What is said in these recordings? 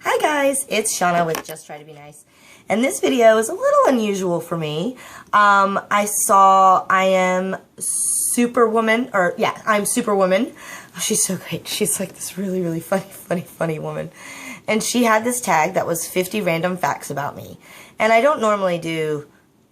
Hi guys, it's Shauna with Just Try to Be Nice. And this video is a little unusual for me. I am Superwoman, I'm Superwoman. Oh, she's so great. She's like this really funny woman. And she had this tag that was 50 random facts about me. And I don't normally do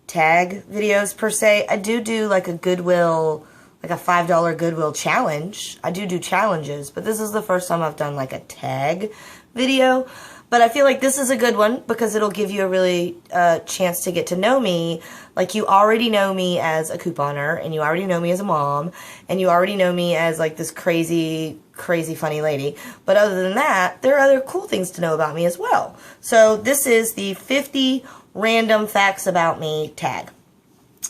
tag videos per se. I do like a Goodwill, like a $5 Goodwill challenge. I do challenges, but this is the first time I've done like a tag video. But I feel like this is a good one because it'll give you a really chance to get to know me. Like, you already know me as a couponer, and you already know me as a mom, and you already know me as like this crazy funny lady. But other than that, there are other cool things to know about me as well. So this is the 50 random facts about me tag.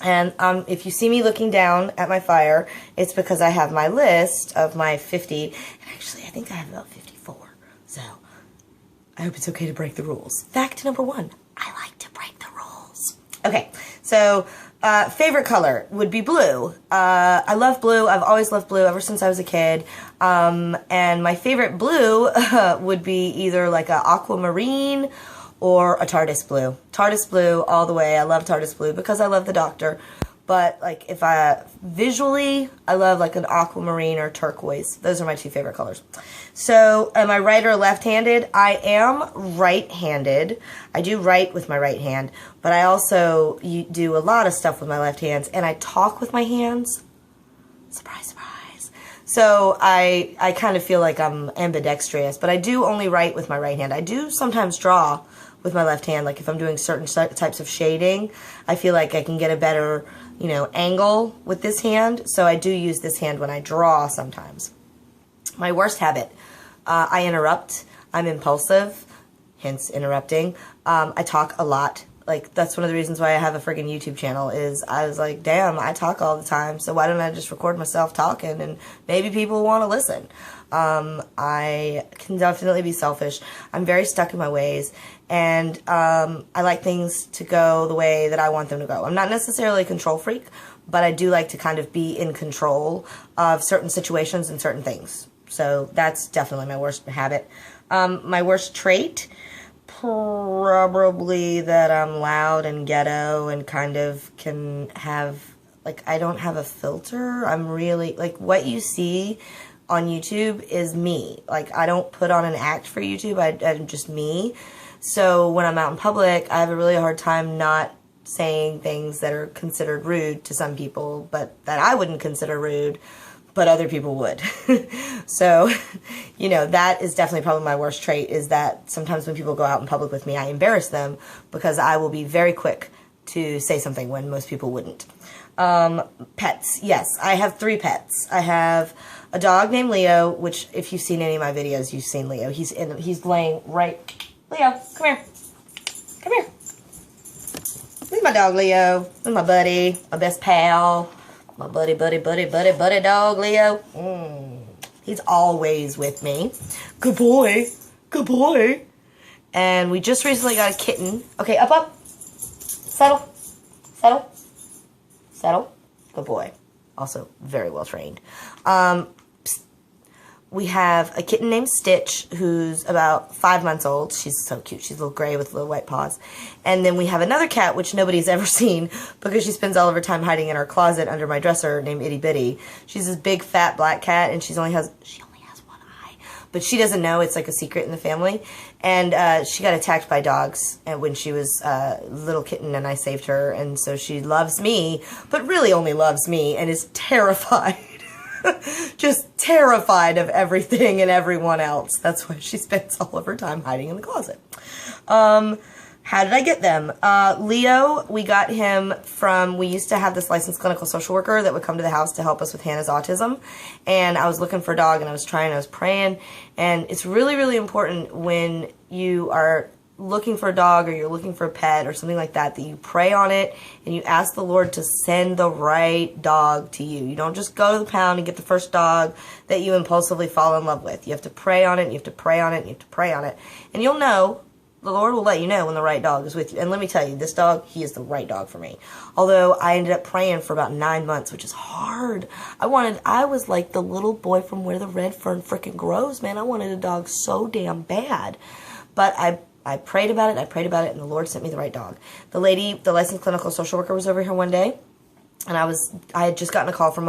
And if you see me looking down at my fire, it's because I have my list of my 50. And actually, I think I have about 54. So I hope it's okay to break the rules. Fact number 1, I like to break the rules. Okay, so favorite color would be blue. I love blue. I've always loved blue ever since I was a kid. And my favorite blue would be either like a aquamarine or a TARDIS blue. TARDIS blue all the way. I love TARDIS blue because I love the Doctor. But like if visually, I love like an aquamarine or turquoise. Those are my 2 favorite colors. So am I right or left-handed? I am right-handed. I do write with my right hand, but I also do a lot of stuff with my left hands, and I talk with my hands. Surprise, surprise. So I kind of feel like I'm ambidextrous, but I do only write with my right hand. I do sometimes draw with my left hand, like if I'm doing certain types of shading, I feel like I can get a better, angle with this hand, so I do use this hand when I draw sometimes. My worst habit, I interrupt. I'm impulsive, hence interrupting. I talk a lot. Like, that's one of the reasons why I have a friggin' YouTube channel, is I was like, damn, I talk all the time, so why don't I just record myself talking and maybe people want to listen. I can definitely be selfish. I'm very stuck in my ways, and I like things to go the way that I want them to go. I'm not necessarily a control freak, but I do like to kind of be in control of certain situations and certain things. So that's definitely my worst habit. My worst trait, probably that I'm loud and ghetto and kind of can have, like, I don't have a filter. I'm really, like, what you see on YouTube is me. Like, I don't put on an act for YouTube. I'm just me. So when I'm out in public, I have a really hard time not saying things that are considered rude to some people, but that I wouldn't consider rude, but other people would. So, that is definitely probably my worst trait, is that sometimes when people go out in public with me, I embarrass them because I will be very quick to say something when most people wouldn't. Pets. Yes, I have 3 pets. I have a dog named Leo, which if you've seen any of my videos, you've seen Leo. He's laying right. Leo, come here. Come here. This is my dog, Leo. This is my buddy, my best pal. My buddy dog, Leo. He's always with me. Good boy. Good boy. And we just recently got a kitten. Okay, up. Settle. Settle. Settle. Good boy. Also very well trained. We have a kitten named Stitch, who's about 5 months old. She's so cute. She's a little gray with little white paws. And then we have another cat, which nobody's ever seen because she spends all of her time hiding in our closet under my dresser, named Itty Bitty. She's this big, fat, black cat, and she only has 1 eye. But she doesn't know. It's like a secret in the family. And she got attacked by dogs when she was a little kitten, and I saved her. And so she loves me, but really only loves me, and is terrified. Just terrified of everything and everyone else. That's why she spends all of her time hiding in the closet. How did I get them? Leo, we got him from, we used to have this licensed clinical social worker that would come to the house to help us with Hannah's autism. And I was looking for a dog, and I was praying. And it's really important when you are looking for a dog or you're looking for a pet or something like that, that you pray on it and you ask the Lord to send the right dog to you. You don't just go to the pound and get the first dog that you impulsively fall in love with. You have to pray on it, and you have to pray on it, and you have to pray on it. And you'll know, the Lord will let you know when the right dog is with you. And let me tell you, this dog, he is the right dog for me. Although I ended up praying for about 9 months, which is hard. I was like the little boy from Where the Red Fern Frickin' Grows, man. I wanted a dog so damn bad. But I prayed about it, and the Lord sent me the right dog. The lady, the licensed clinical social worker, was over here one day, and I had just gotten a call from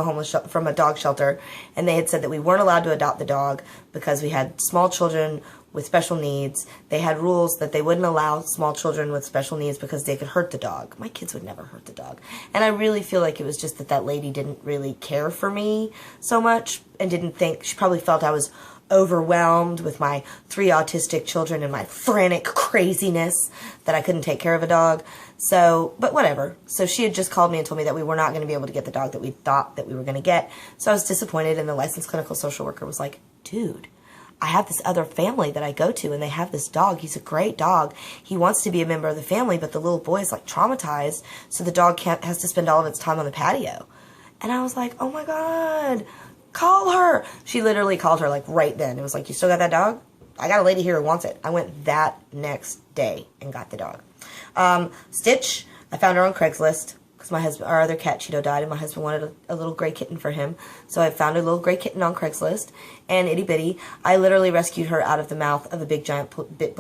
a dog shelter, and they had said that we weren't allowed to adopt the dog because we had small children with special needs. They had rules that they wouldn't allow small children with special needs because they could hurt the dog. My kids would never hurt the dog. And I really feel like it was just that lady didn't really care for me so much, and didn't think, she probably felt I was overwhelmed with my 3 autistic children and my frantic craziness that I couldn't take care of a dog. So, but whatever. So she had just called me and told me that we were not going to be able to get the dog that we thought that we were going to get. So I was disappointed, and the licensed clinical social worker was like, dude, I have this other family that I go to, and they have this dog. He's a great dog. He wants to be a member of the family, but the little boy is like traumatized, so the dog has to spend all of its time on the patio. And I was like, oh my God, call her. She literally called her like right then. It was like, you still got that dog? I got a lady here who wants it. I went that next day and got the dog. Stitch, I found her on Craigslist because our other cat, Cheeto, died, and my husband wanted a little gray kitten for him. So I found a little gray kitten on Craigslist. And Itty Bitty, I literally rescued her out of the mouth of a big giant pit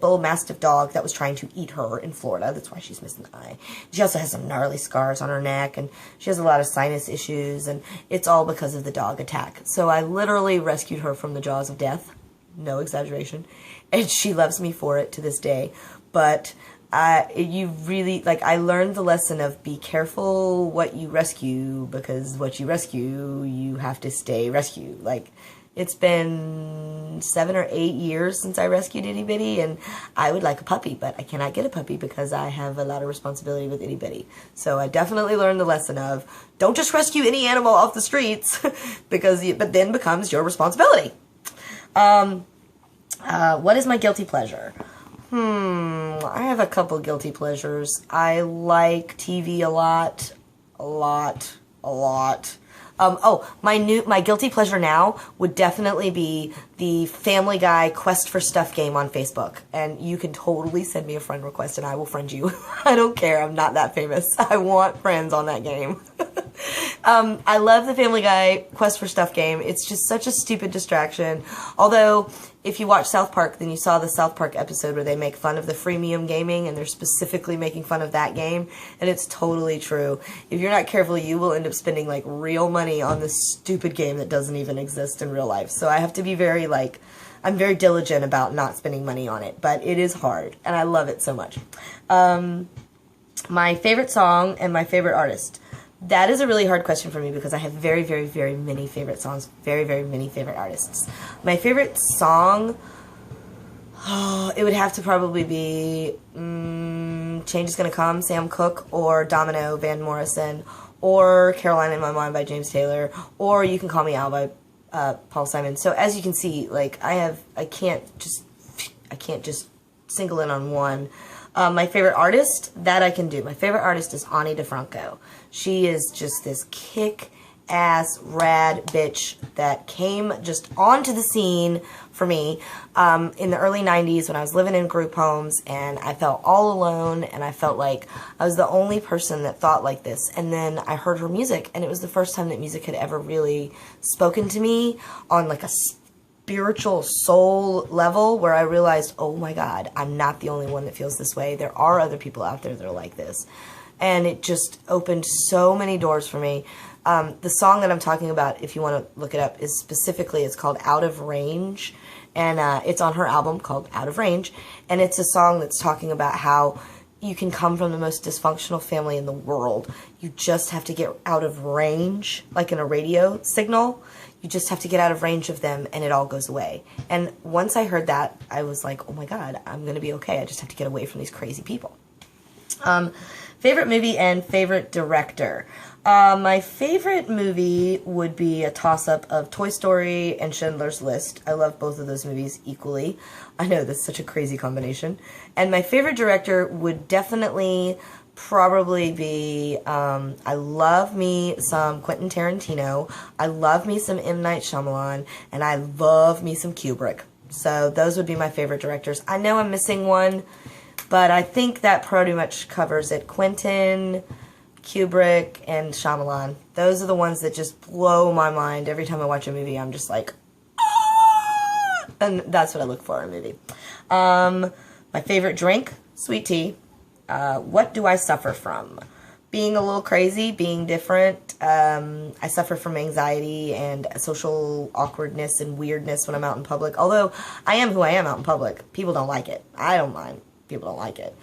bull mastiff dog that was trying to eat her in Florida. That's why she's missing an eye. She also has some gnarly scars on her neck, and she has a lot of sinus issues, and it's all because of the dog attack. So I literally rescued her from the jaws of death. No exaggeration. And she loves me for it to this day. But you really, like, I learned the lesson of be careful what you rescue, because what you rescue, you have to stay rescued. Like, it's been 7 or 8 years since I rescued Itty Bitty, and I would like a puppy, but I cannot get a puppy because I have a lot of responsibility with Itty Bitty. So I definitely learned the lesson of don't just rescue any animal off the streets, but then becomes your responsibility. What is my guilty pleasure? I have a couple guilty pleasures. I like TV a lot. My guilty pleasure now would definitely be the Family Guy Quest for Stuff game on Facebook. And you can totally send me a friend request and I will friend you. I don't care. I'm not that famous. I want friends on that game. I love the Family Guy Quest for Stuff game. It's just such a stupid distraction. Although, if you watch South Park, then you saw the South Park episode where they make fun of the freemium gaming, and they're specifically making fun of that game, and it's totally true. If you're not careful, you will end up spending, like, real money on this stupid game that doesn't even exist in real life. So I have to be very, like, I'm very diligent about not spending money on it, but it is hard, and I love it so much. My favorite song and my favorite artist. That is a really hard question for me because I have very, very, very many favorite songs, very, very many favorite artists. My favorite song, it would have to probably be Change Is Gonna Come, Sam Cooke, or Domino, Van Morrison, or Caroline in My Mind by James Taylor, or You Can Call Me Al by Paul Simon. So as you can see, like, I can't just single in on one. My favorite artist, that I can do. My favorite artist is Ani DeFranco. She is just this kick-ass, rad bitch that came just onto the scene for me in the early 90s when I was living in group homes, and I felt all alone, and I felt like I was the only person that thought like this. And then I heard her music, and it was the first time that music had ever really spoken to me on like a spiritual soul level, where I realized, oh my God, I'm not the only one that feels this way. There are other people out there that are like this. And it just opened so many doors for me. The song that I'm talking about, if you want to look it up, is specifically, it's called Out of Range. And it's on her album called Out of Range. And it's a song that's talking about how you can come from the most dysfunctional family in the world. You just have to get out of range, like in a radio signal. You just have to get out of range of them and it all goes away. And once I heard that, I was like, oh my God, I'm going to be okay. I just have to get away from these crazy people. Favorite movie and favorite director. My favorite movie would be a toss-up of Toy Story and Schindler's List. I love both of those movies equally. I know, that's such a crazy combination. And my favorite director would definitely probably be, I love me some Quentin Tarantino, I love me some M. Night Shyamalan, and I love me some Kubrick. So those would be my favorite directors. I know I'm missing one, but I think that pretty much covers it. Quentin, Kubrick, and Shyamalan. Those are the ones that just blow my mind. Every time I watch a movie, I'm just like, ah! And that's what I look for in a movie. My favorite drink, sweet tea. What do I suffer from? Being a little crazy, being different. I suffer from anxiety and social awkwardness and weirdness when I'm out in public. Although I am who I am out in public. People don't like it. I don't mind. People don't like it.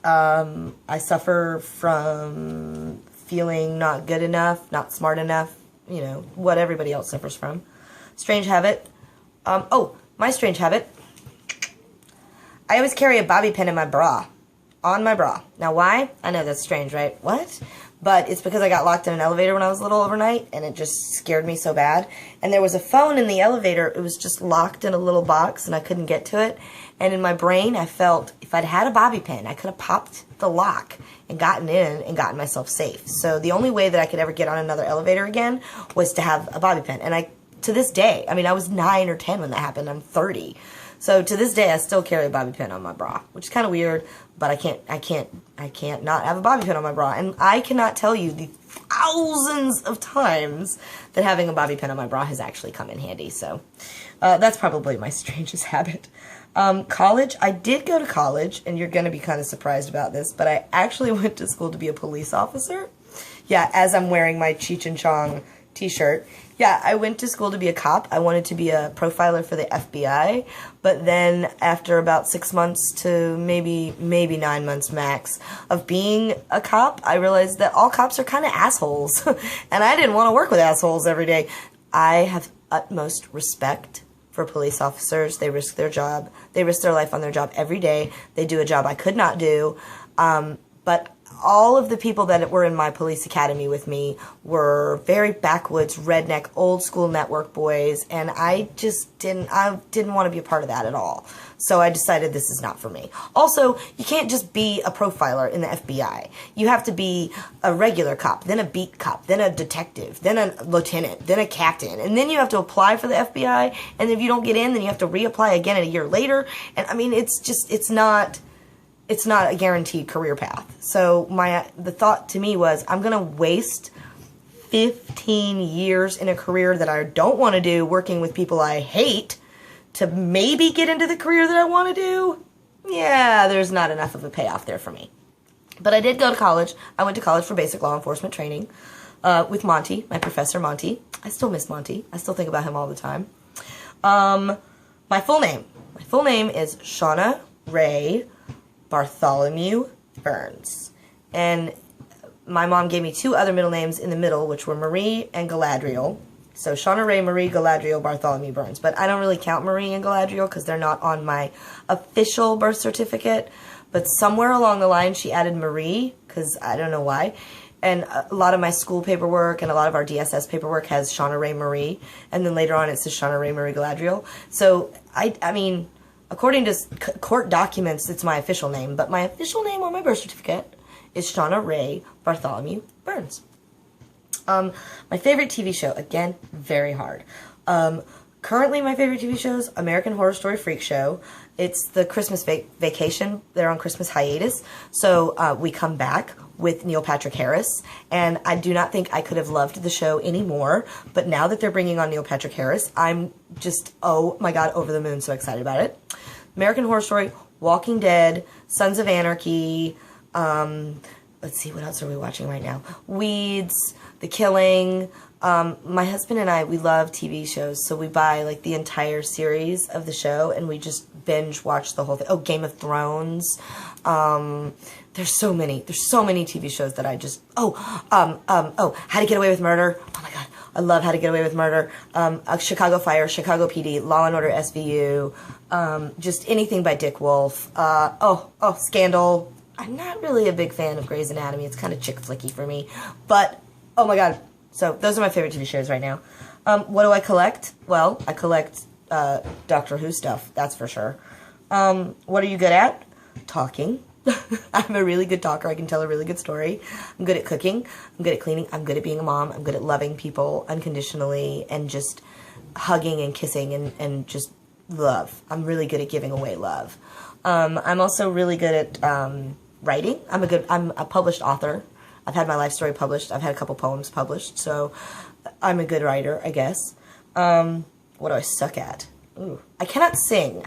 I suffer from feeling not good enough, not smart enough, you know, what everybody else suffers from. Strange habit. My strange habit. I always carry a bobby pin in my bra. On my bra. Now why? I know that's strange, right? What? But it's because I got locked in an elevator when I was little overnight, and it just scared me so bad. And there was a phone in the elevator. It was just locked in a little box, and I couldn't get to it. And in my brain, I felt if I'd had a bobby pin, I could have popped the lock and gotten in and gotten myself safe. So the only way that I could ever get on another elevator again was to have a bobby pin. And to this day, I mean, I was 9 or 10 when that happened. I'm 30. So to this day, I still carry a bobby pin on my bra, which is kind of weird, but I can't not have a bobby pin on my bra. And I cannot tell you the thousands of times that having a bobby pin on my bra has actually come in handy. So that's probably my strangest habit. College, I did go to college, and you're going to be kind of surprised about this, but I actually went to school to be a police officer. Yeah, as I'm wearing my Cheech and Chong t-shirt. Yeah, I went to school to be a cop. I wanted to be a profiler for the FBI, but then after about 6 months to maybe 9 months max of being a cop, I realized that all cops are kind of assholes, and I didn't want to work with assholes every day. I have utmost respect for police officers. They risk their job. They risk their life on their job every day. They do a job I could not do, but all of the people that were in my police academy with me were very backwoods, redneck, old school network boys, and I didn't want to be a part of that at all. So I decided this is not for me. Also, you can't just be a profiler in the FBI. You have to be a regular cop, then a beat cop, then a detective, then a lieutenant, then a captain, and then you have to apply for the FBI, and if you don't get in, then you have to reapply again a year later. And I mean, it's not a guaranteed career path. So the thought to me was, I'm going to waste 15 years in a career that I don't want to do working with people I hate to maybe get into the career that I want to do. Yeah, there's not enough of a payoff there for me. But I did go to college. I went to college for basic law enforcement training with Monty, my professor Monty. I still miss Monty. I still think about him all the time. My full name is Shauna Ray Bartholomew Burns. And my mom gave me 2 other middle names in the middle, which were Marie and Galadriel. So Shauna Ray, Marie, Galadriel, Bartholomew Burns. But I don't really count Marie and Galadriel because they're not on my official birth certificate. But somewhere along the line, she added Marie, because I don't know why. And a lot of my school paperwork and a lot of our DSS paperwork has Shauna Ray Marie. And then later on, it says Shauna Ray Marie Galadriel. So, I mean, according to court documents, it's my official name, but my official name on my birth certificate is Shauna Ray Bartholomew Burns. My favorite TV show, again, very hard. Currently, my favorite TV show is American Horror Story Freak Show. It's the Christmas vacation. They're on Christmas hiatus, so we come back with Neil Patrick Harris, and I do not think I could have loved the show anymore, but now that they're bringing on Neil Patrick Harris, I'm just, oh my god, over the moon, so excited about it. American Horror Story, Walking Dead, Sons of Anarchy, let's see, what else are we watching right now? Weeds, The Killing. My husband and I, we love TV shows, so we buy like the entire series of the show, and we just binge watch the whole thing. Oh, Game of Thrones. There's so many TV shows that I just, How to Get Away with Murder. Oh my god, I love How to Get Away with Murder. Chicago Fire, Chicago PD, Law and Order SVU, just anything by Dick Wolf. Scandal. I'm not really a big fan of Grey's Anatomy. It's kind of chick flicky for me, but oh my god. So those are my favorite TV shows right now. What do I collect? Well, I collect Doctor Who stuff, that's for sure. What are you good at? Talking. I'm a really good talker. I can tell a really good story. I'm good at cooking. I'm good at cleaning. I'm good at being a mom. I'm good at loving people unconditionally and just hugging and kissing and just love. I'm really good at giving away love. I'm also really good at writing. I'm a published author. I've had my life story published. I've had a couple poems published, so I'm a good writer, I guess. What do I suck at? Ooh, I cannot sing.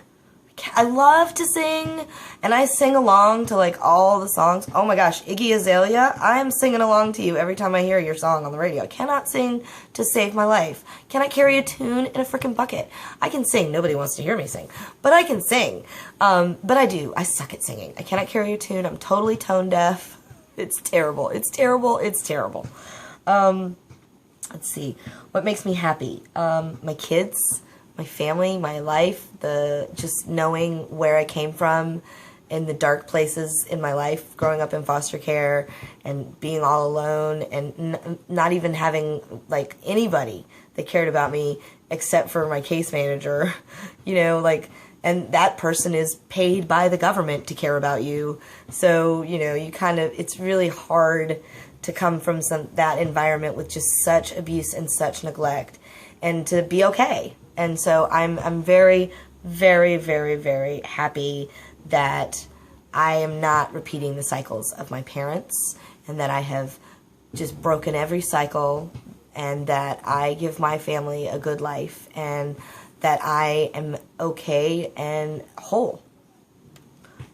I love to sing, and I sing along to like all the songs. Oh my gosh, Iggy Azalea, I'm singing along to you every time I hear your song on the radio. I cannot sing to save my life. Cannot carry a tune in a freaking bucket. I can sing. Nobody wants to hear me sing, but I can sing. But I do. I suck at singing. I cannot carry a tune. I'm totally tone deaf. It's terrible. It's terrible. It's terrible. Let's see. What makes me happy? My kids. My family, my life, just knowing where I came from in the dark places in my life, growing up in foster care and being all alone and not even having like anybody that cared about me except for my case manager, you know, like, and that person is paid by the government to care about you. So, you know, you kind of, it's really hard to come from that environment with just such abuse and such neglect and to be okay. And so I'm very, very, very, very happy that I am not repeating the cycles of my parents and that I have just broken every cycle and that I give my family a good life and that I am okay and whole.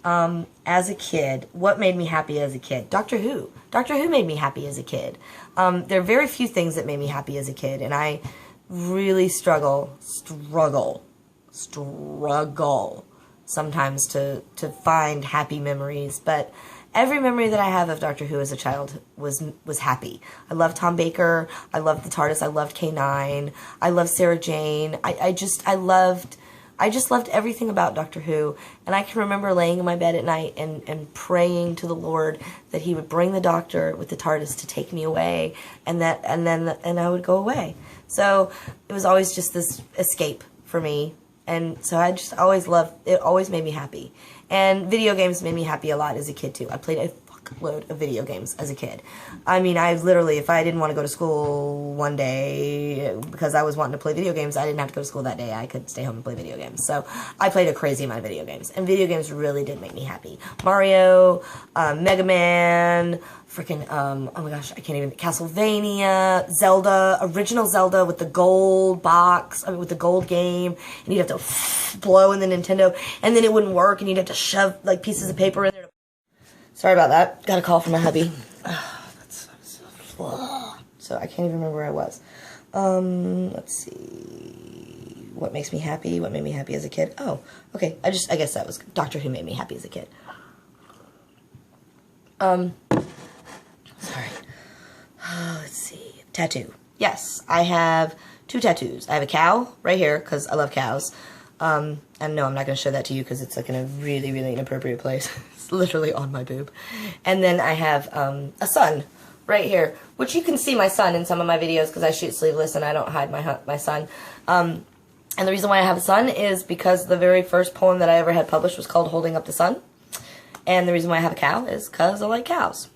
As a kid, what made me happy as a kid? Doctor Who. Doctor Who made me happy as a kid. There are very few things that made me happy as a kid, and I really struggle sometimes to find happy memories, but every memory that I have of Doctor Who as a child was happy. I loved Tom Baker, I loved the TARDIS, I loved K9, I loved Sarah Jane, I just loved everything about Doctor Who, and I can remember laying in my bed at night and praying to the Lord that he would bring the Doctor with the TARDIS to take me away, and I would go away. So it was always just this escape for me, and so I just always loved it. Always made me happy, and video games made me happy a lot as a kid too. I played a fuckload of video games as a kid. I mean, I literally, if I didn't want to go to school one day because I was wanting to play video games, I didn't have to go to school that day. I could stay home and play video games. So I played a crazy amount of video games, and video games really did make me happy. Mario, Mega Man, freaking, oh my gosh, I can't even, Castlevania, Zelda, original Zelda with the gold box, with the gold game, and you'd have to blow in the Nintendo, and then it wouldn't work, and you'd have to shove, like, pieces of paper in there. Sorry about that. Got a call from my hubby. So I can't even remember where I was. Let's see. What makes me happy? What made me happy as a kid? Oh, okay. I guess that was Doctor Who made me happy as a kid. Sorry. Let's see. Tattoo. Yes, I have 2 tattoos. I have a cow right here because I love cows. And no, I'm not going to show that to you because it's like in a really, really inappropriate place. It's literally on my boob. And then I have a sun right here, which you can see my son in some of my videos because I shoot sleeveless and I don't hide my son. And the reason why I have a son is because the very first poem that I ever had published was called Holding Up the Sun. And the reason why I have a cow is because I like cows.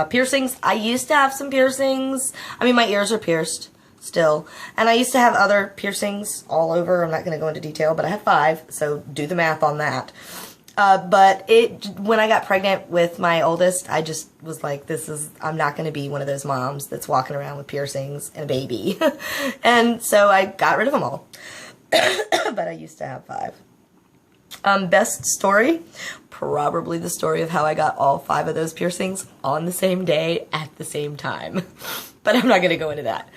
Piercings. I used to have some piercings. I mean, my ears are pierced still. And I used to have other piercings all over. I'm not going to go into detail, but I have 5, so do the math on that. But when I got pregnant with my oldest, I just was like, I'm not going to be one of those moms that's walking around with piercings and a baby. And so I got rid of them all. But I used to have 5. Best story? Probably the story of how I got all 5 of those piercings on the same day at the same time. But I'm not going to go into that.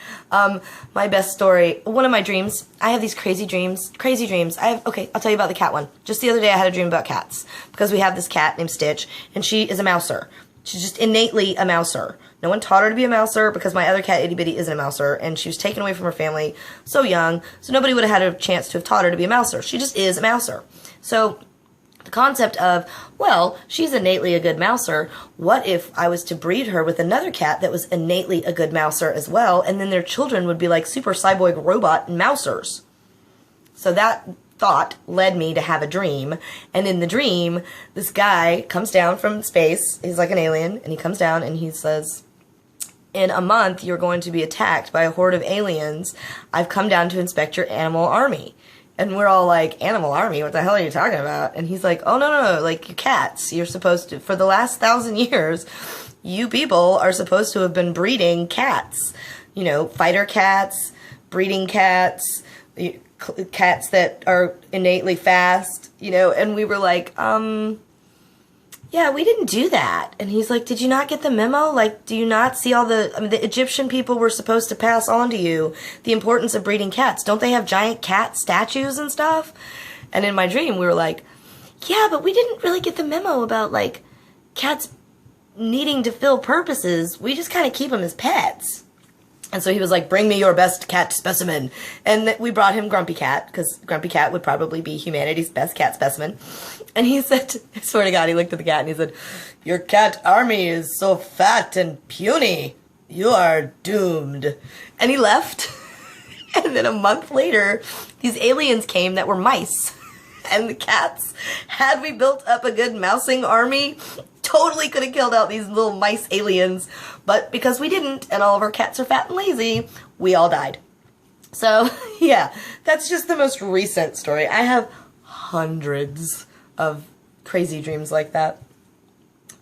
My best story, one of my dreams, I have these crazy dreams. Okay, I'll tell you about the cat one. Just the other day I had a dream about cats. Because we have this cat named Stitch, and she is a mouser. She's just innately a mouser. No one taught her to be a mouser because my other cat, Itty Bitty, isn't a mouser, and she was taken away from her family so young, so nobody would have had a chance to have taught her to be a mouser. She just is a mouser. So the concept of, well, she's innately a good mouser, what if I was to breed her with another cat that was innately a good mouser as well, and then their children would be like super cyborg robot mousers? So that thought led me to have a dream, and in the dream, this guy comes down from space, he's like an alien, and he comes down and he says, in a month, you're going to be attacked by a horde of aliens. I've come down to inspect your animal army. And we're all like, animal army? What the hell are you talking about? And he's like, oh, no, like, you cats. You're supposed to, for the last 1,000 years, you people are supposed to have been breeding cats. You know, fighter cats, breeding cats, cats that are innately fast, you know, and we were like, yeah, we didn't do that. And he's like, did you not get the memo? Like, do you not see all the, I mean, the Egyptian people were supposed to pass on to you the importance of breeding cats. Don't they have giant cat statues and stuff? And in my dream, we were like, yeah, but we didn't really get the memo about, like, cats needing to fill purposes. We just kind of keep them as pets. And so he was like, bring me your best cat specimen. And we brought him Grumpy Cat, because Grumpy Cat would probably be humanity's best cat specimen. And he said, I swear to God, he looked at the cat and he said, your cat army is so fat and puny. You are doomed. And he left. And then a month later, these aliens came that were mice. And the cats, had we built up a good mousing army, totally could have killed out these little mice aliens, but because we didn't, and all of our cats are fat and lazy, we all died. So, yeah, that's just the most recent story. I have hundreds of crazy dreams like that.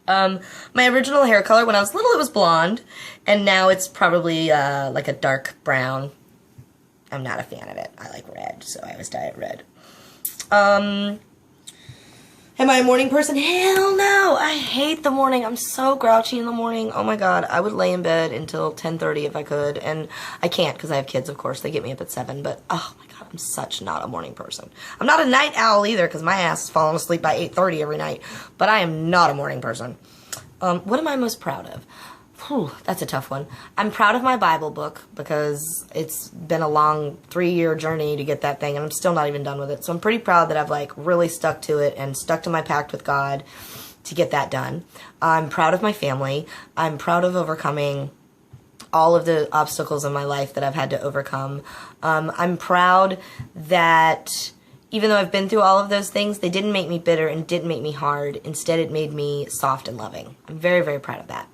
My original hair color, when I was little, it was blonde, and now it's probably, like a dark brown. I'm not a fan of it. I like red, so I always dye it red. Am I a morning person? Hell no! I hate the morning. I'm so grouchy in the morning. Oh my God. I would lay in bed until 10:30 if I could. And I can't because I have kids, of course. They get me up at 7. But, oh my God, I'm such not a morning person. I'm not a night owl either because my ass is falling asleep by 8:30 every night. But I am not a morning person. What am I most proud of? Whew, that's a tough one. I'm proud of my Bible book because it's been a long 3-year journey to get that thing and I'm still not even done with it. So I'm pretty proud that I've like really stuck to it and stuck to my pact with God to get that done. I'm proud of my family. I'm proud of overcoming all of the obstacles in my life that I've had to overcome. I'm proud that even though I've been through all of those things, they didn't make me bitter and didn't make me hard. Instead, it made me soft and loving. I'm very, very proud of that.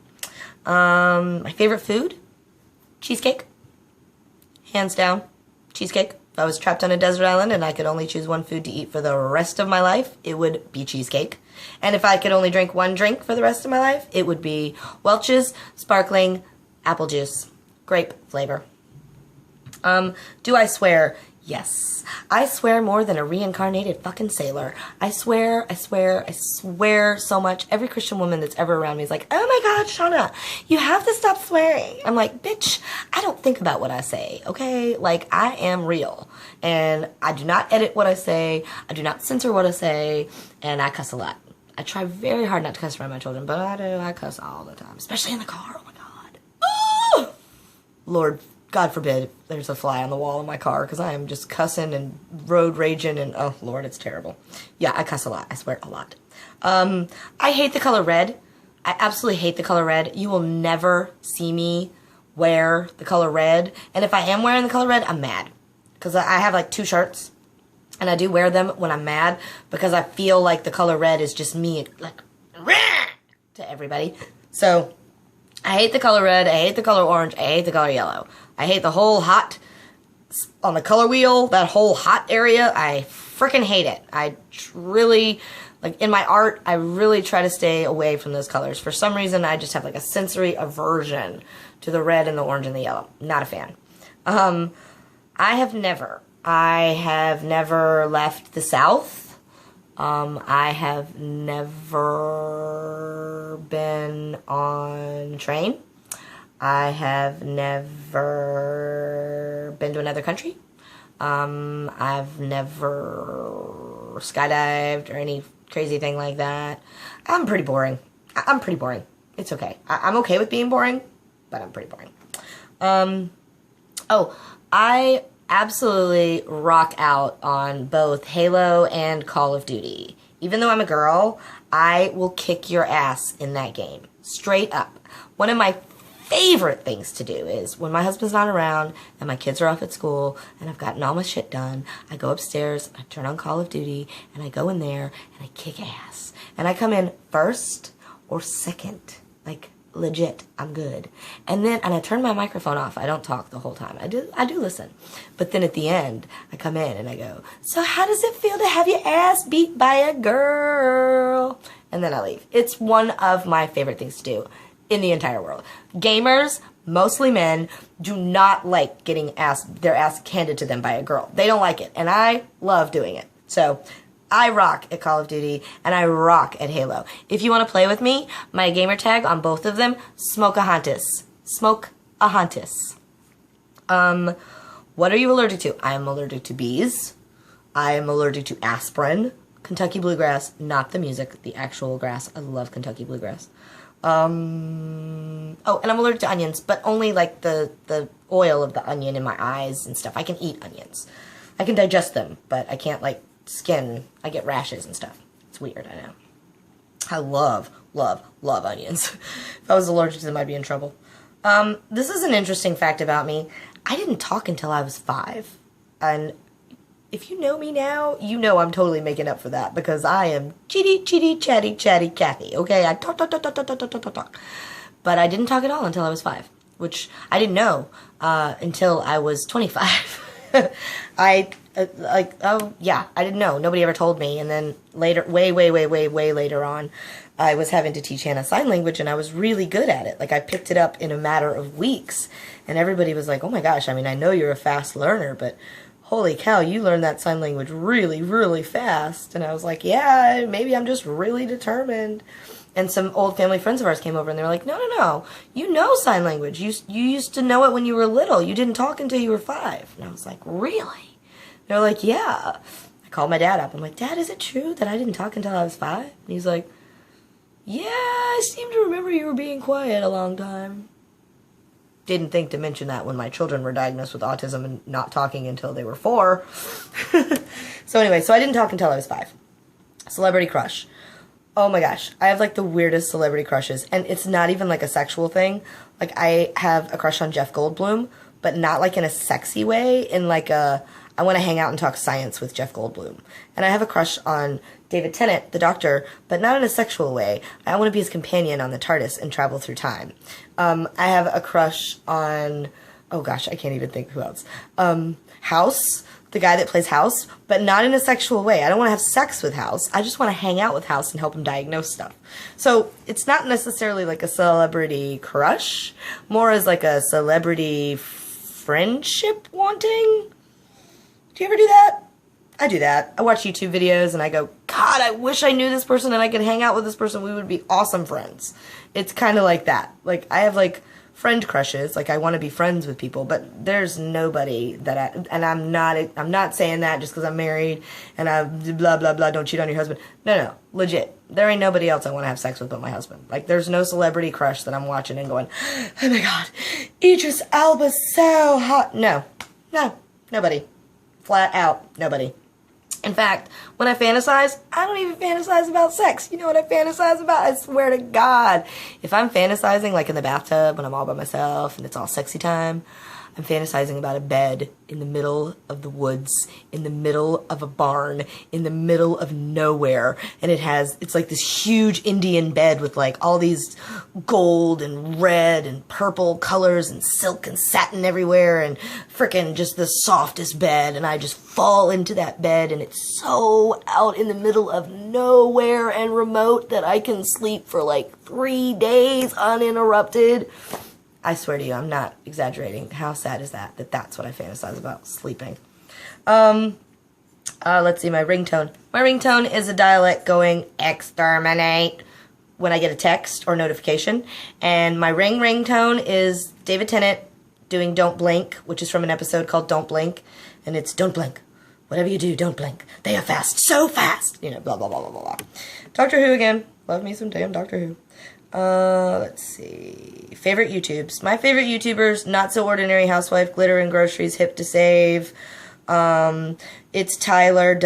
My favorite food? Cheesecake. Hands down. Cheesecake. If I was trapped on a desert island and I could only choose one food to eat for the rest of my life, it would be cheesecake. And if I could only drink one drink for the rest of my life, it would be Welch's Sparkling Apple Juice. Grape flavor. Do I swear? Yes. I swear more than a reincarnated fucking sailor. I swear, I swear, I swear so much. Every Christian woman that's ever around me is like, oh my God, Shauna, you have to stop swearing. I'm like, bitch, I don't think about what I say, okay? Like, I am real. And I do not edit what I say. I do not censor what I say. And I cuss a lot. I try very hard not to cuss around my children, but I do. I cuss all the time, especially in the car. Oh my God. Oh! Lord, God forbid there's a fly on the wall in my car because I am just cussing and road raging and oh Lord, it's terrible. Yeah, I cuss a lot. I swear a lot. I hate the color red. I absolutely hate the color red. You will never see me wear the color red. And if I am wearing the color red, I'm mad. Because I have like 2 shirts and I do wear them when I'm mad because I feel like the color red is just me like to everybody. So I hate the color red. I hate the color orange. I hate the color yellow. I hate the whole hot, on the color wheel, that whole hot area. I freaking hate it. I really, like in my art, I really try to stay away from those colors. For some reason, I just have like a sensory aversion to the red and the orange and the yellow. Not a fan. I have never left the South. I have never been on a train. I have never been to another country. I've never skydived or any crazy thing like that. I'm pretty boring. I'm pretty boring. It's okay. I'm okay with being boring, but I'm pretty boring. I absolutely rock out on both Halo and Call of Duty. Even though I'm a girl, I will kick your ass in that game. Straight up. One of my favorite things to do is when my husband's not around and my kids are off at school and I've gotten all my shit done, I go upstairs, I turn on Call of Duty, and I go in there and I kick ass. And I come in first or second. Like, legit, I'm good. And I turn my microphone off. I don't talk the whole time. I do listen. But then at the end, I come in and I go, so how does it feel to have your ass beat by a girl? And then I leave. It's one of my favorite things to do in the entire world. Gamers, mostly men, do not like getting their ass handed to them by a girl. They don't like it, and I love doing it. So I rock at Call of Duty, and I rock at Halo. If you want to play with me, my gamer tag on both of them, Smokeahuntus. Smokeahuntus. What are you allergic to? I am allergic to bees. I am allergic to aspirin. Kentucky bluegrass, not the music, the actual grass. I love Kentucky bluegrass. Oh, and I'm allergic to onions, but only like the oil of the onion in my eyes and stuff. I can eat onions. I can digest them, but I can't like skin. I get rashes and stuff. It's weird, I know. I love onions. If I was allergic to them, I'd be in trouble. This is an interesting fact about me. I didn't talk until I was 5. And if you know me now, you know I'm totally making up for that because I am chitty, chatty, Cathy. Okay, I talk. But I didn't talk at all until I was 5, which I didn't know until I was 25. I didn't know. Nobody ever told me. And then later, way later on, I was having to teach Hannah sign language, and I was really good at it. Like, I picked it up in a matter of weeks, and everybody was like, oh my gosh, I mean, I know you're a fast learner, but holy cow, you learned that sign language really fast. And I was like, yeah, maybe I'm just really determined. And some old family friends of ours came over, and they were like, no, you know sign language. You used to know it when you were little. You didn't talk until you were 5. And I was like, really? They were like, yeah. I called my dad up. I'm like, Dad, is it true that I didn't talk until I was 5? And he's like, yeah, I seem to remember you were being quiet a long time. Didn't think to mention that when my children were diagnosed with autism and not talking until they were 4. So anyway, so I didn't talk until I was 5. Celebrity crush. Oh my gosh, I have like the weirdest celebrity crushes, and it's not even like a sexual thing. Like, I have a crush on Jeff Goldblum, but not like in a sexy way, in like a, I want to hang out and talk science with Jeff Goldblum. And I have a crush on David Tennant, the Doctor, but not in a sexual way. I want to be his companion on the TARDIS and travel through time. I have a crush on, oh gosh, I can't even think who else. House, the guy that plays House, but not in a sexual way. I don't want to have sex with House. I just want to hang out with House and help him diagnose stuff. So it's not necessarily like a celebrity crush, more as like a celebrity friendship wanting. Do you ever do that? I do that. I watch YouTube videos and I go, God, I wish I knew this person and I could hang out with this person. We would be awesome friends. It's kind of like that. Like, I have like friend crushes. Like, I want to be friends with people, but there's nobody that and I'm not saying that just because I'm married and I blah, blah, blah, don't cheat on your husband. No, legit. There ain't nobody else I want to have sex with but my husband. Like, there's no celebrity crush that I'm watching and going, oh my God, Idris Elba's so hot. No, nobody. Flat out, nobody. In fact, when I fantasize, I don't even fantasize about sex. You know what I fantasize about? I swear to God. If I'm fantasizing, like in the bathtub when I'm all by myself and it's all sexy time, I'm fantasizing about a bed in the middle of the woods, in the middle of a barn, in the middle of nowhere. And it's like this huge Indian bed with like all these gold and red and purple colors and silk and satin everywhere and frickin' just the softest bed. And I just fall into that bed and it's so out in the middle of nowhere and remote that I can sleep for like 3 days uninterrupted. I swear to you, I'm not exaggerating. How sad is that? That's what I fantasize about, sleeping. Let's see, my ringtone. My ringtone is a dialect going, exterminate, when I get a text or notification. And my ringtone is David Tennant doing Don't Blink, which is from an episode called Don't Blink. And it's, don't blink. Whatever you do, don't blink. They are fast, so fast. You know, blah, blah, blah, blah, blah. Doctor Who again. Love me some damn Doctor Who. Let's see. Favorite YouTubes. My favorite YouTubers, Not So Ordinary Housewife, Glitter and Groceries, Hip to Save. It's Tyler,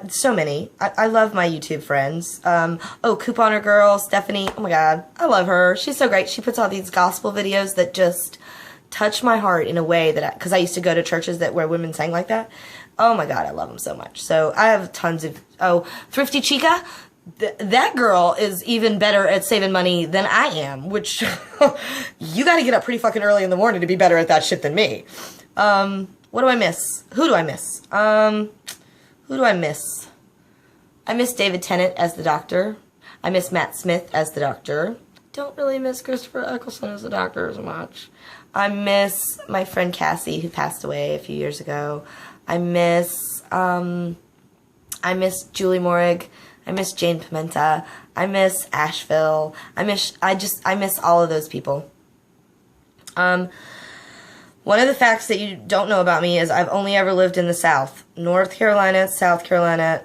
so many. I love my YouTube friends. Couponer Girl, Stephanie. Oh my God. I love her. She's so great. She puts all these gospel videos that just touch my heart in a way that, because I used to go to churches where women sang like that. Oh my God, I love them so much. So I have tons of, Thrifty Chica. That girl is even better at saving money than I am, which you gotta get up pretty fucking early in the morning to be better at that shit than me. What do I miss? Who do I miss? Who do I miss? I miss David Tennant as the Doctor. I miss Matt Smith as the Doctor. don't really miss Christopher Eccleston as a doctor as much. I miss my friend Cassie, who passed away a few years ago. I miss Julie Morig. I miss Jane Pimenta. I miss Asheville. I miss all of those people. One of the facts that you don't know about me is I've only ever lived in the South. North Carolina, South Carolina,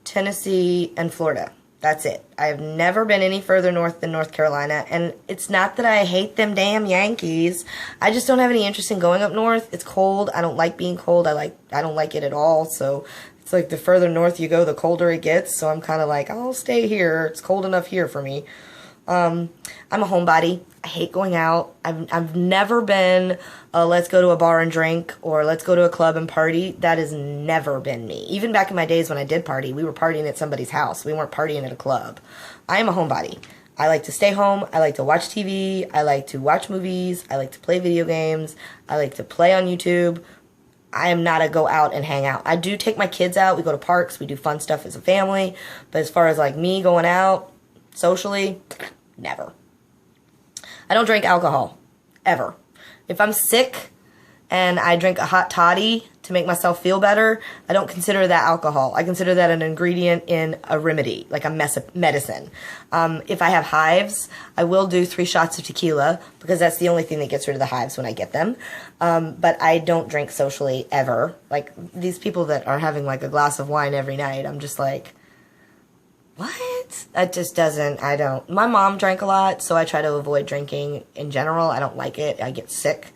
Tennessee, and Florida. That's it. I've never been any further north than North Carolina, and it's not that I hate them damn Yankees. I just don't have any interest in going up north. It's cold. I don't like being cold. I don't like it at all, so it's like the further north you go, the colder it gets, so I'm kind of like, I'll stay here. It's cold enough here for me. I'm a homebody. I hate going out. I've never been let's go to a bar and drink or let's go to a club and party. That has never been me. Even back in my days when I did party, we were partying at somebody's house. We weren't partying at a club. I am a homebody. I like to stay home. I like to watch TV. I like to watch movies. I like to play video games. I like to play on YouTube. I am not a go out and hang out. I do take my kids out. We go to parks. We do fun stuff as a family. But as far as like me going out socially, never. I don't drink alcohol, ever. If I'm sick and I drink a hot toddy to make myself feel better, I don't consider that alcohol. I consider that an ingredient in a remedy, like a medicine. If I have hives, I will do 3 shots of tequila because that's the only thing that gets rid of the hives when I get them. But I don't drink socially, ever. Like, these people that are having like a glass of wine every night, I'm just like, what? That just doesn't, I don't. My mom drank a lot, so I try to avoid drinking in general. I don't like it. I get sick.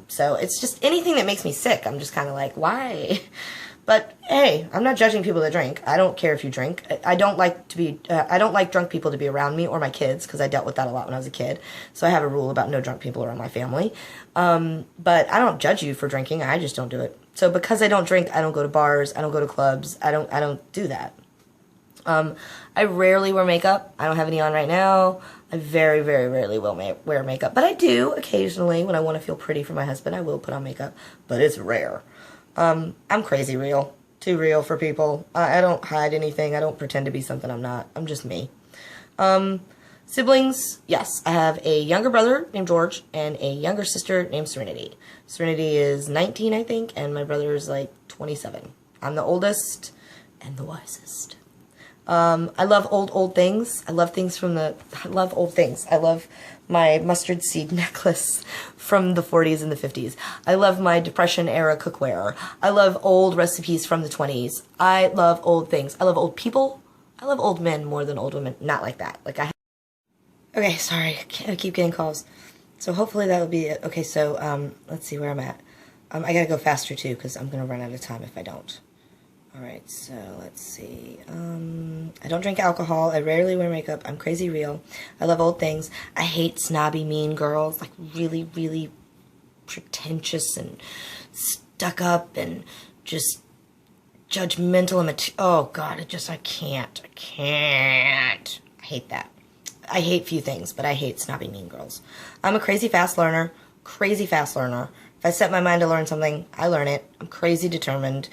So it's just anything that makes me sick. I'm just kind of like, why? But hey, I'm not judging people that drink. I don't care if you drink. I don't like drunk people to be around me or my kids because I dealt with that a lot when I was a kid. So I have a rule about no drunk people around my family. But I don't judge you for drinking. I just don't do it. So because I don't drink, I don't go to bars. I don't go to clubs. I don't do that. I rarely wear makeup. I don't have any on right now. I very, very rarely will wear makeup. But I do occasionally when I want to feel pretty for my husband. I will put on makeup. But it's rare. I'm crazy real. Too real for people. I don't hide anything. I don't pretend to be something I'm not. I'm just me. Siblings, yes. I have a younger brother named George and a younger sister named Serenity. Serenity is 19, I think, and my brother is like 27. I'm the oldest and the wisest. I love old things. I love old things. I love my mustard seed necklace from the 40s and the 50s. I love my Depression era cookware. I love old recipes from the 20s. I love old things. I love old people. I love old men more than old women. Not like that. Okay, sorry. I keep getting calls. So hopefully that will be it. Okay, so, let's see where I'm at. I gotta go faster too, because I'm gonna run out of time if I don't. Alright, so let's see. I don't drink alcohol. I rarely wear makeup. I'm crazy real. I love old things. I hate snobby mean girls. Like really, really pretentious and stuck up and just judgmental and oh god, I can't. I hate that. I hate few things, but I hate snobby mean girls. I'm a crazy fast learner. If I set my mind to learn something, I learn it. I'm crazy determined.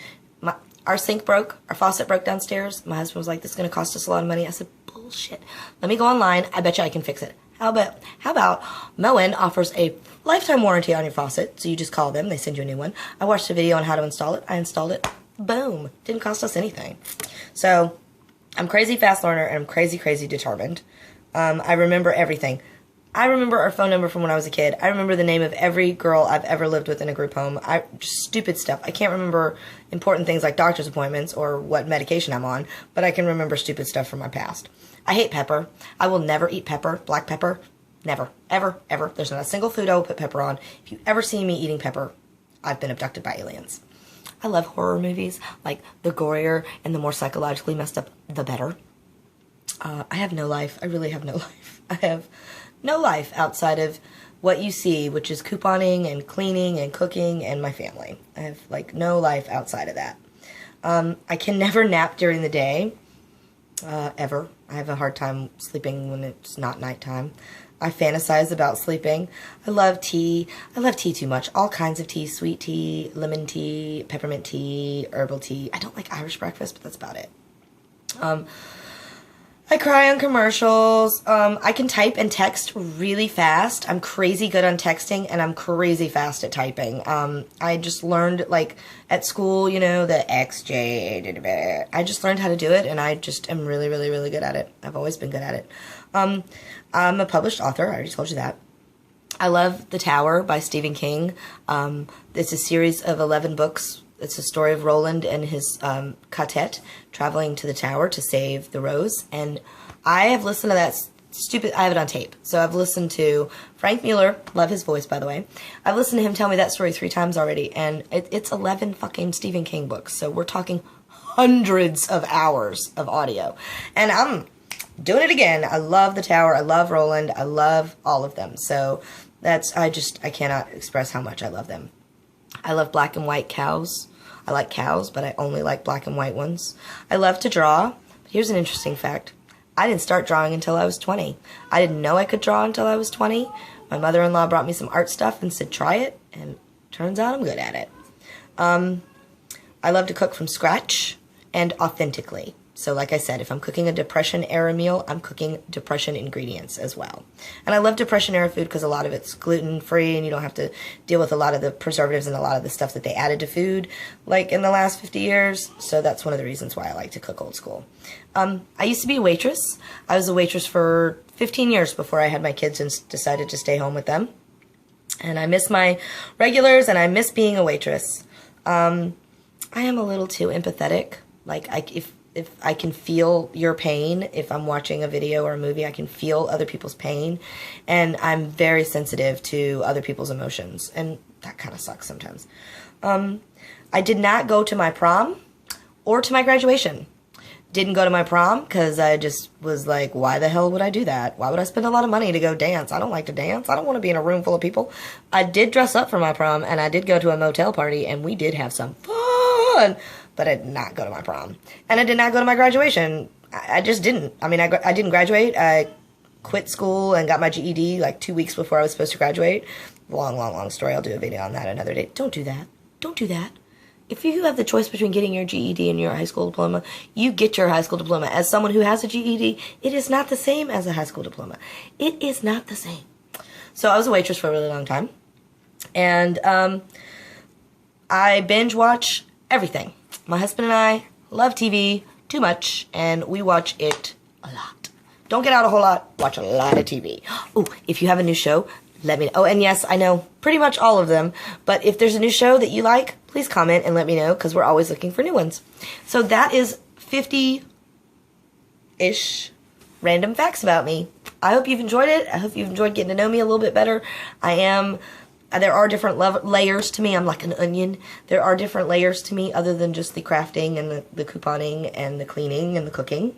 Our sink broke. Our faucet broke downstairs. My husband was like, this is going to cost us a lot of money. I said, bullshit. Let me go online. I bet you I can fix it. How about Moen offers a lifetime warranty on your faucet. So you just call them. They send you a new one. I watched a video on how to install it. I installed it. Boom. Didn't cost us anything. So I'm crazy fast learner and I'm crazy determined. I remember everything. I remember our phone number from when I was a kid. I remember the name of every girl I've ever lived with in a group home. Just stupid stuff. I can't remember important things like doctor's appointments or what medication I'm on, but I can remember stupid stuff from my past. I hate pepper. I will never eat pepper, black pepper. Never. Ever. There's not a single food I will put pepper on. If you ever see me eating pepper, I've been abducted by aliens. I love horror movies. Like, the gorier and the more psychologically messed up, the better. I have no life. I really have no life. I have no life outside of what you see, which is couponing and cleaning and cooking and my family. I have, like, no life outside of that. I can never nap during the day, ever. I have a hard time sleeping when it's not nighttime. I fantasize about sleeping. I love tea. I love tea too much. All kinds of tea. Sweet tea, lemon tea, peppermint tea, herbal tea. I don't like Irish breakfast, but that's about it. I cry on commercials. I can type and text really fast. I'm crazy good on texting, and I'm crazy fast at typing. I just learned, like, at school, you know, the XJ. I just learned how to do it, and I just am really, really, really good at it. I've always been good at it. I'm a published author. I already told you that. I love The Tower by Stephen King. It's a series of 11 books. It's a story of Roland and his quartet traveling to the tower to save the rose. And I have listened to that I have it on tape. So I've listened to Frank Mueller, love his voice, by the way. I've listened to him tell me that story 3 times already. And it's 11 fucking Stephen King books. So we're talking hundreds of hours of audio. And I'm doing it again. I love The Tower. I love Roland. I love all of them. So I cannot express how much I love them. I love black and white cows. I like cows, but I only like black and white ones. I love to draw. But here's an interesting fact. I didn't start drawing until I was 20. I didn't know I could draw until I was 20. My mother-in-law brought me some art stuff and said, try it, and turns out I'm good at it. I love to cook from scratch and authentically. So like I said, if I'm cooking a Depression-era meal, I'm cooking Depression ingredients as well. And I love Depression-era food because a lot of it's gluten-free and you don't have to deal with a lot of the preservatives and a lot of the stuff that they added to food like in the last 50 years. So that's one of the reasons why I like to cook old school. I used to be a waitress. I was a waitress for 15 years before I had my kids and decided to stay home with them. And I miss my regulars and I miss being a waitress. I am a little too empathetic. Like, if I can feel your pain, if I'm watching a video or a movie, I can feel other people's pain, and I'm very sensitive to other people's emotions, and that kind of sucks sometimes. I did not go to my prom or to my graduation. Didn't go to my prom because I just was like, why the hell would I do that? Why would I spend a lot of money to go dance? I don't like to dance. I don't want to be in a room full of people. I did dress up for my prom, and I did go to a motel party, and we did have some fun. But I did not go to my prom. And I did not go to my graduation. I just didn't. I mean, I didn't graduate. I quit school and got my GED like 2 weeks before I was supposed to graduate. Long story. I'll do a video on that another day. Don't do that. Don't do that. If you have the choice between getting your GED and your high school diploma, you get your high school diploma. As someone who has a GED, it is not the same as a high school diploma. It is not the same. So I was a waitress for a really long time. And I binge watch everything. My husband and I love TV too much, and we watch it a lot. Don't get out a whole lot, watch a lot of TV. Oh, if you have a new show, let me know. Oh, and yes, I know pretty much all of them, but if there's a new show that you like, please comment and let me know, because we're always looking for new ones. So that is 50-ish random facts about me. I hope you've enjoyed it. I hope you've enjoyed getting to know me a little bit better. There are different layers to me. I'm like an onion. There are different layers to me other than just the crafting and the couponing and the cleaning and the cooking.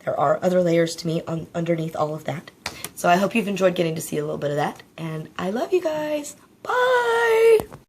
There are other layers to me underneath all of that. So I hope you've enjoyed getting to see a little bit of that. And I love you guys. Bye!